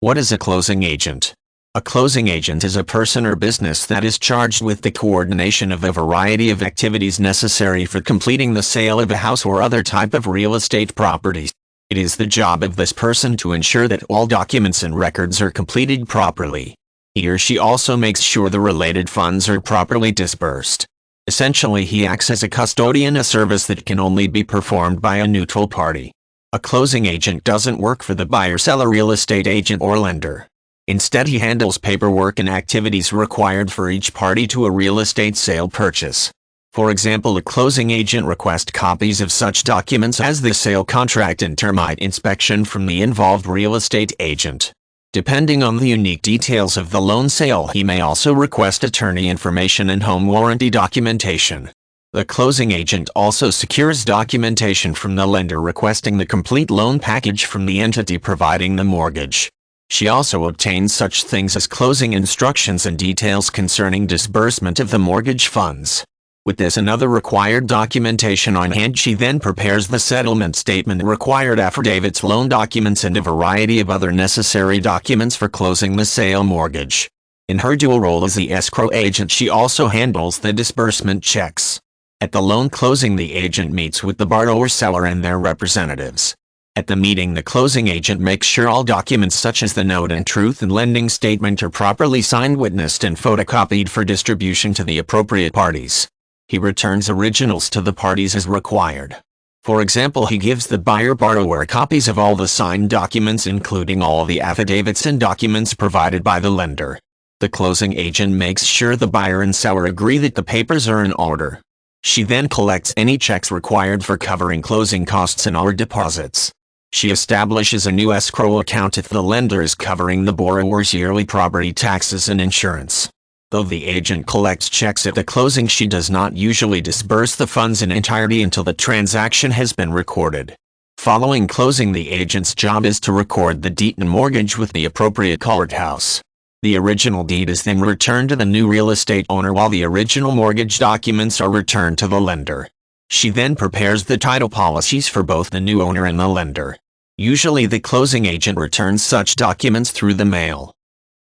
What is a closing agent? A closing agent is a person or business that is charged with the coordination of a variety of activities necessary for completing the sale of a house or other type of real estate property. It is the job of this person to ensure that all documents and records are completed properly. He or she also makes sure the related funds are properly disbursed. Essentially, he acts as a custodian, a service that can only be performed by a neutral party. A closing agent doesn't work for the buyer-seller real estate agent or lender. Instead, he handles paperwork and activities required for each party to a real estate sale purchase. For example, a closing agent requests copies of such documents as the sale contract and termite inspection from the involved real estate agent. Depending on the unique details of the loan sale, he may also request attorney information and home warranty documentation. The closing agent also secures documentation from the lender requesting the complete loan package from the entity providing the mortgage. She also obtains such things as closing instructions and details concerning disbursement of the mortgage funds. With this and other required documentation on hand, she then prepares the settlement statement, required affidavits, loan documents, and a variety of other necessary documents for closing the sale mortgage. In her dual role as the escrow agent, she also handles the disbursement checks. At the loan closing, the agent meets with the borrower-seller and their representatives. At the meeting, the closing agent makes sure all documents such as the note and truth and lending statement are properly signed, witnessed, and photocopied for distribution to the appropriate parties. He returns originals to the parties as required. For example, he gives the buyer-borrower copies of all the signed documents, including all the affidavits and documents provided by the lender. The closing agent makes sure the buyer and seller agree that the papers are in order. She then collects any checks required for covering closing costs and/or deposits. She establishes a new escrow account if the lender is covering the borrower's yearly property taxes and insurance. Though the agent collects checks at the closing, she does not usually disburse the funds in entirety until the transaction has been recorded. Following closing, the agent's job is to record the deed and mortgage with the appropriate courthouse. The original deed is then returned to the new real estate owner, while the original mortgage documents are returned to the lender. She then prepares the title policies for both the new owner and the lender. Usually, the closing agent returns such documents through the mail.